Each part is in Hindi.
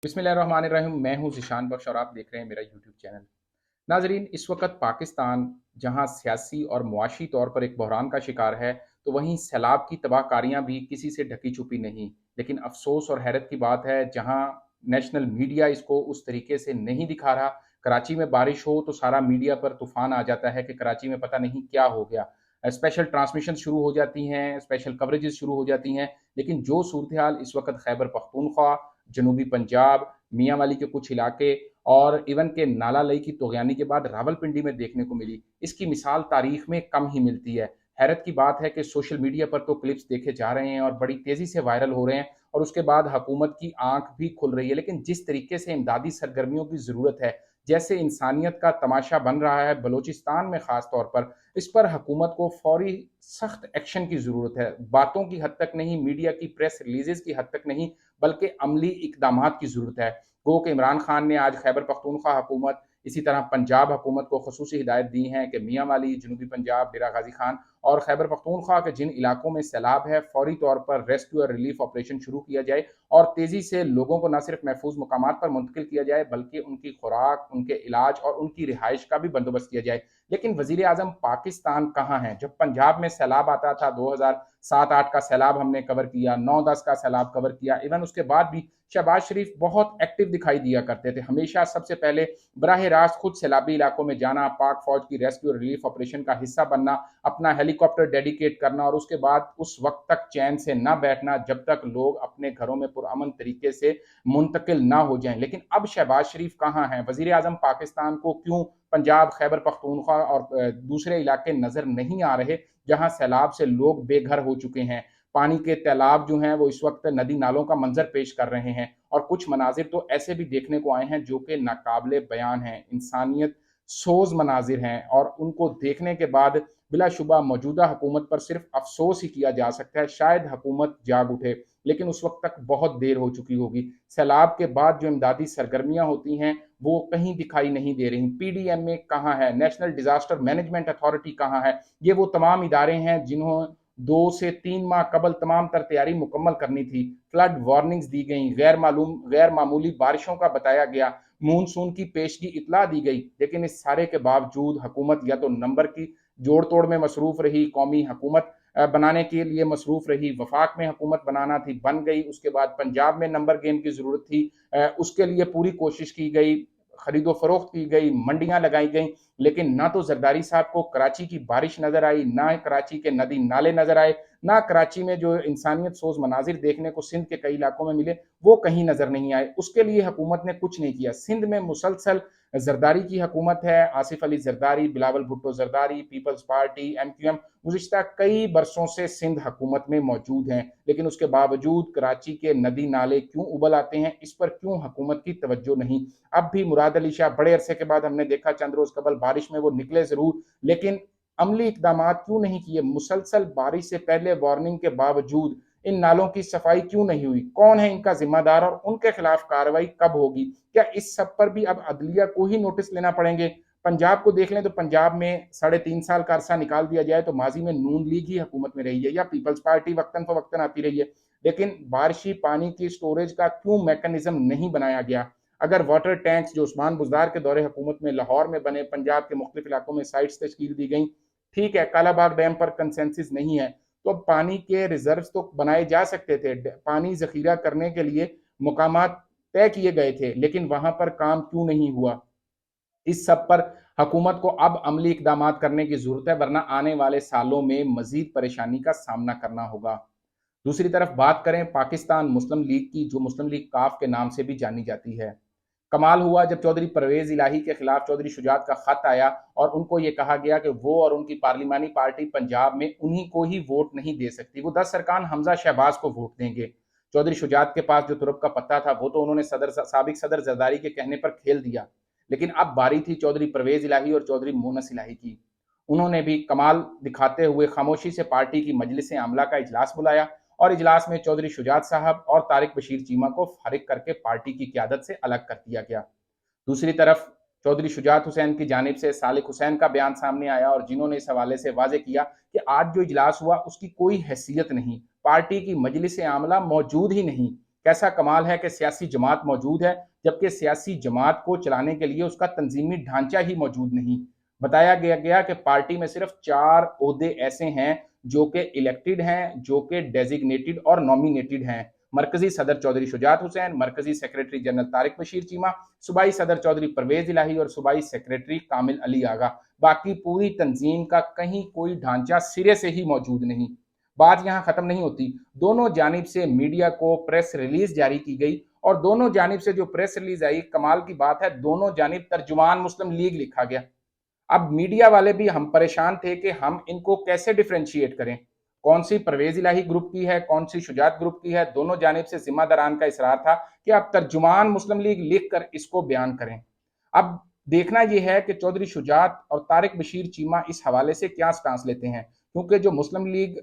बिस्मिल्लाहिर्रहमानिर्रहीम। मैं हूं ज़िशान बख्श और आप देख रहे हैं मेरा यूट्यूब चैनल। नाजरीन, इस वक्त पाकिस्तान जहां सियासी और मुआशी तौर पर एक बहरान का शिकार है, तो वहीं सैलाब की तबाहकारियां भी किसी से ढकी छुपी नहीं। लेकिन अफसोस और हैरत की बात है, जहां नेशनल मीडिया इसको उस तरीके से नहीं दिखा रहा। कराची में बारिश हो तो सारा मीडिया पर तूफान आ जाता है कि कराची में पता नहीं क्या हो गया। स्पेशल ट्रांसमिशन शुरू हो जाती हैं, स्पेशल कवरेजेस शुरू हो जाती हैं। लेकिन जो सूरत हाल इस वक्त खैबर पख्तूनख्वा, जनूबी पंजाब, मियाँ वाली के कुछ इलाके और इवन के नाला लई की तोगयानी के बाद रावलपिंडी में देखने को मिली, इसकी मिसाल तारीख में कम ही मिलती है। हैरत की बात है कि सोशल मीडिया पर तो क्लिप्स देखे जा रहे हैं और बड़ी तेज़ी से वायरल हो रहे हैं और उसके बाद हुकूमत की आंख भी खुल रही है। लेकिन जिस तरीके से इमदादी सरगर्मियों की ज़रूरत है, जैसे इंसानियत का तमाशा बन रहा है बलूचिस्तान में ख़ास तौर पर, इस पर हुकूमत को फौरी सख्त एक्शन की ज़रूरत है। बातों की हद तक नहीं, मीडिया की प्रेस रिलीजेस की हद तक नहीं, बल्कि अमली इकदाम की ज़रूरत है। गो कि इमरान खान ने आज खैबर पख्तूनख्वा हुकूमत, इसी तरह पंजाब हुकूमत को खसूसी हिदायत दी हैं कि मियाँ वाली, जनूबी पंजाब, डेरा गाजी खान और खैबर पख्तूनख्वा के जिन इलाकों में सैलाब है, फौरी तौर पर रेस्क्यू और रिलीफ ऑपरेशन शुरू किया जाए और तेज़ी से लोगों को न सिर्फ महफूज मकामात पर मुंतकिल किया जाए, बल्कि उनकी खुराक, उनके इलाज और उनकी रिहाइश का भी बंदोबस्त किया जाए। लेकिन वजीर आजम पाकिस्तान कहाँ हैं? जब पंजाब में सैलाब आता था, 2007-8 का सैलाब हमने कवर किया, 9-10 का सैलाब कवर किया, इवन उसके बाद भी शहबाज शरीफ बहुत एक्टिव दिखाई दिया करते थे। हमेशा सबसे पहले बराह रास्त खुद सैलाबी इलाकों में जाना, पाक फौज की रेस्क्यू और रिलीफ ऑपरेशन का हिस्सा बनना, अपना हेलीकॉप्टर डेडिकेट करना और उसके बाद उस वक्त तक चैन से न बैठना जब तक लोग अपने घरों में पुरअमन तरीके से मुंतकिल ना हो जाएं। लेकिन अब शहबाज शरीफ कहाँ हैं? वजीर आजम पाकिस्तान को क्यों पंजाब, खैबर पख्तूनख्वा और दूसरे इलाके नजर नहीं आ रहे जहां सैलाब से लोग बेघर हो चुके हैं? पानी के तालाब जो हैं वो इस वक्त नदी नालों का मंजर पेश कर रहे हैं और कुछ मनाजिर तो ऐसे भी देखने को आए हैं जो कि नाकाबिले बयान हैं, इंसानियत सोज मनाजिर हैं और उनको देखने के बाद बिलाशुबा मौजूदा हुकूमत पर सिर्फ अफसोस ही किया जा सकता है। शायद हुकूमत जाग उठे, लेकिन उस वक्त तक बहुत देर हो चुकी होगी। सैलाब के बाद जो इमदादी सरगर्मियां होती हैं वो कहीं दिखाई नहीं दे रही। पीडीएम में कहाँ है? नेशनल डिजास्टर मैनेजमेंट अथॉरिटी कहाँ है? ये वो तमाम इदारे हैं जिन्हों 2 से 3 माह कबल तमाम तर तैयारी मुकम्मल करनी थी। फ्लड वार्निंग्स दी गई, गैर मामूली बारिशों का बताया गया, मानसून की पेशगी इतला दी गई। लेकिन इस सारे के बावजूद हुकूमत या तो नंबर की जोड़ तोड़ में मसरूफ रही, कौमी हुकूमत बनाने के लिए मसरूफ रही, वफाक में हुकूमत बनाना थी, बन गई। उसके बाद पंजाब में नंबर गेम की जरूरत थी, उसके लिए पूरी कोशिश की गई, खरीदो फरोख्त की गई, मंडियां लगाई गई। लेकिन ना तो जरदारी साहब को कराची की बारिश नजर आई, ना कराची के नदी नाले नजर आए, ना कराची में जो इंसानियत सोज मनाजिर देखने को सिंध के कई इलाकों में मिले वो कहीं नजर नहीं आए। उसके लिए हुकूमत ने कुछ नहीं किया। सिंध में मुसलसल जरदारी की हुकूमत है, Asif Ali Zardari, Bilawal Bhutto Zardari, Peoples Party, MQM गुज़िश्ता कई बरसों से सिंध हुकूमत में मौजूद हैं। लेकिन उसके बावजूद कराची के नदी नाले क्यों उबल आते हैं, इस पर क्यों हुकूमत की तवज्जो नहीं? अब भी मुराद अली शाह बड़े अरसे के बाद हमने देखा, चंद रोज कबल बारिश में वो निकले जरूर, लेकिन अमली इकदाम क्यों नहीं किए? मुसलसल बारिश से पहले वार्निंग के बावजूद इन नालों की सफाई क्यों नहीं हुई? कौन है इनका जिम्मेदार और उनके खिलाफ कार्रवाई कब होगी? क्या इस सब पर भी अब अदलिया को ही नोटिस लेना पड़ेंगे? पंजाब को देख लें तो पंजाब में 3.5 साल का अरसा निकाल दिया जाए तो माजी में नून लीग ही हुकूमत में रही है या पीपल्स पार्टी वक्तन फवक्तन आती रही है। लेकिन बारिशी पानी की स्टोरेज का क्यों मैकेनिज्म नहीं बनाया गया? अगर वाटर टैंक्स जो उस्मान बुजदार के दौरे हुकूमत में लाहौर में बने, पंजाब के मुख्तलिफ इलाकों में साइट्स तश्कील दी गई, ठीक है, कालाबाग डैम पर कंसेंसिस नहीं है, तो अब पानी के रिजर्व तो बनाए जा सकते थे, पानी जखीरा करने के लिए मुकामात तय किए गए थे, लेकिन वहां पर काम क्यों नहीं हुआ? इस सब पर हुकूमत को अब अमली इकदाम करने की जरूरत है, वरना आने वाले सालों में मजीद परेशानी का सामना करना होगा। दूसरी तरफ बात करें पाकिस्तान मुस्लिम लीग की, जो मुस्लिम लीग काफ के नाम से भी जानी जाती है। कमाल हुआ जब चौधरी परवेज इलाही के खिलाफ चौधरी शुजात का खत आया और उनको ये कहा गया कि वो और उनकी पार्लिमानी पार्टी पंजाब में उन्हीं को ही वोट नहीं दे सकती, वो 10 अरकान हमजा शहबाज को वोट देंगे। चौधरी शुजात के पास जो तुरब का पत्ता था वो तो उन्होंने साबिक सदर जरदारी के कहने पर खेल दिया। लेकिन अब बारी थी चौधरी परवेज इलाही और चौधरी मोनस इलाही की। उन्होंने भी कमाल दिखाते हुए खामोशी से पार्टी की मजलिस आमला का इजलास बुलाया और इजलास में चौधरी शुजात साहब और तारिक बशीर चीमा को फारिग करके पार्टी की क्यादत से अलग कर दिया गया। दूसरी तरफ चौधरी शुजात हुसैन की जानिब से सालिक हुसैन का बयान सामने आया और जिन्होंने इस हवाले से वाजे किया कि आज जो इजलास हुआ उसकी कोई हैसियत नहीं, पार्टी की मजलिस आमला मौजूद ही नहीं। कैसा कमाल है कि सियासी जमात मौजूद है, जबकि सियासी जमात को चलाने के लिए उसका तंजीमी ढांचा ही मौजूद नहीं। बताया गया कि पार्टी में सिर्फ 4 ओहदे ऐसे हैं जो कि इलेक्टेड हैं, जो कि डेजिग्नेटेड और नॉमिनेटेड हैं। मरकजी सदर चौधरी शुजात हुसैन, मरकजी सेक्रेटरी जनरल तारिक बशीर चीमा, सूबाई सदर चौधरी परवेज इलाही और सूबाई सेक्रेटरी कामिल अली आगा। बाकी पूरी तंजीम का कहीं कोई ढांचा सिरे से ही मौजूद नहीं। बात यहाँ खत्म नहीं होती। दोनों जानिब से मीडिया को प्रेस रिलीज जारी की गई और दोनों जानिब से जो प्रेस रिलीज आई, कमाल की बात है, दोनों जानिब तर्जुमान मुस्लिम लीग लिखा गया। अब मीडिया वाले भी हम परेशान थे कि हम इनको कैसे डिफ्रेंशिएट करें, कौन सी परवेज इलाही ग्रुप की है, कौन सी शुजात ग्रुप की है। दोनों जानिब से जिम्मेदारान का इसरार था कि आप तर्जुमान मुस्लिम लीग लिख कर इसको बयान करें। अब देखना यह है कि चौधरी शुजात और तारिक बशीर चीमा इस हवाले से क्या स्टांस लेते हैं, क्योंकि जो मुस्लिम लीग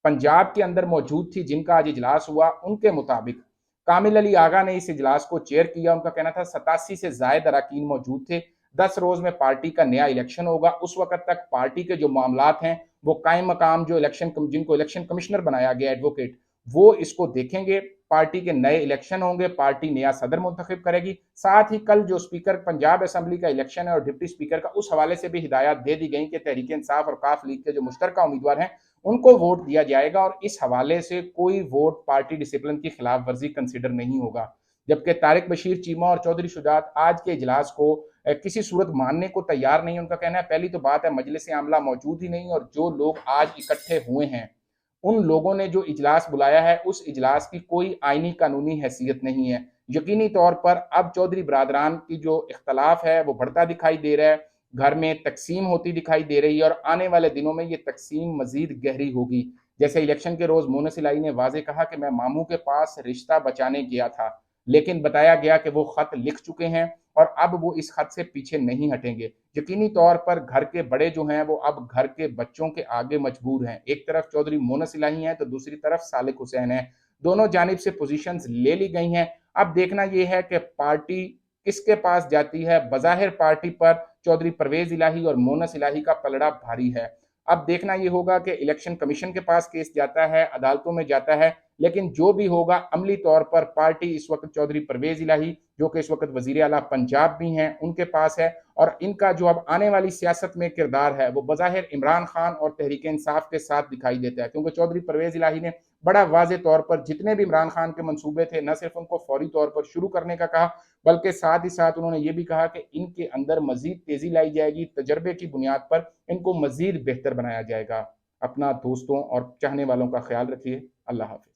पंजाब के अंदर मौजूद थी, जिनका आज इजलास हुआ, उनके मुताबिक कामिल अली आगा ने इस इजलास को चेयर किया। उनका कहना था 87 से जायद अरकान मौजूद थे। 10 रोज में पार्टी का नया इलेक्शन होगा। उस वक्त तक पार्टी के जो मामलात हैं वो कायम मकाम जो जिनको इलेक्शन कमिश्नर बनाया गया एडवोकेट, वो इसको देखेंगे। पार्टी के नए इलेक्शन होंगे, पार्टी नया सदर मुंतखब करेगी। साथ ही कल जो स्पीकर पंजाब असेंबली का इलेक्शन है और डिप्टी स्पीकर का, उस हवाले से भी हिदायत दे दी गई कि तहरीक इंसाफ और काफ लीग के जो मुश्तरका उम्मीदवार हैं उनको वोट दिया जाएगा और इस हवाले से कोई वोट पार्टी डिसिप्लिन की खिलाफ वर्जी कंसिडर नहीं होगा। जबकि तारिक बशीर चीमा और चौधरी शुजात आज के इजलास को किसी सूरत मानने को तैयार नहीं। उनका कहना है पहली तो बात है मजलिस आमला मौजूद ही नहीं और जो लोग आज इकट्ठे हुए हैं उन लोगों ने जो इजलास बुलाया है उस इजलास की कोई आईनी कानूनी हैसियत नहीं है। यकीनी तौर पर अब चौधरी बरादरान की जो इख्तलाफ है वो बढ़ता दिखाई दे रहा है, घर में तकसीम होती दिखाई दे रही है और आने वाले दिनों में ये तकसीम मजीद गहरी होगी। जैसे इलेक्शन के रोज मोनस इलाही ने वाजे कहा कि मैं मामू के पास रिश्ता बचाने गया था, लेकिन बताया गया कि वो खत लिख चुके हैं और अब वो इस खत से पीछे नहीं हटेंगे। यकीनी तौर पर घर के बड़े जो हैं वो अब घर के बच्चों के आगे मजबूर हैं। एक तरफ चौधरी मोनस इलाही हैं तो दूसरी तरफ सालिक हुसैन है। दोनों जानिब से पोजीशंस ले ली गई हैं। अब देखना यह है कि पार्टी किसके पास जाती है। बज़ाहिर पार्टी पर चौधरी परवेज इलाही और मोनस इलाही का पलड़ा भारी है। अब देखना यह होगा कि इलेक्शन कमीशन के पास केस जाता है, अदालतों में जाता है, लेकिन जो भी होगा अमली तौर पर पार्टी इस वक्त चौधरी परवेज इलाही जो कि इस वक्त वजीर आला पंजाब भी हैं उनके पास है और इनका जो अब आने वाली सियासत में किरदार है वो बज़ाहिर इमरान खान और तहरीक इंसाफ के साथ दिखाई देता है, क्योंकि चौधरी परवेज इलाही ने बड़ा वाजे तौर पर जितने भी इमरान खान के मंसूबे थे न सिर्फ उनको फौरी तौर पर शुरू करने का कहा, बल्कि साथ ही साथ उन्होंने ये भी कहा कि इनके अंदर मजीद तेजी लाई जाएगी, तजर्बे की बुनियाद पर इनको मजीद बेहतर बनाया जाएगा। अपना दोस्तों और चाहने वालों का ख्याल रखिए। अल्लाह हाफिज।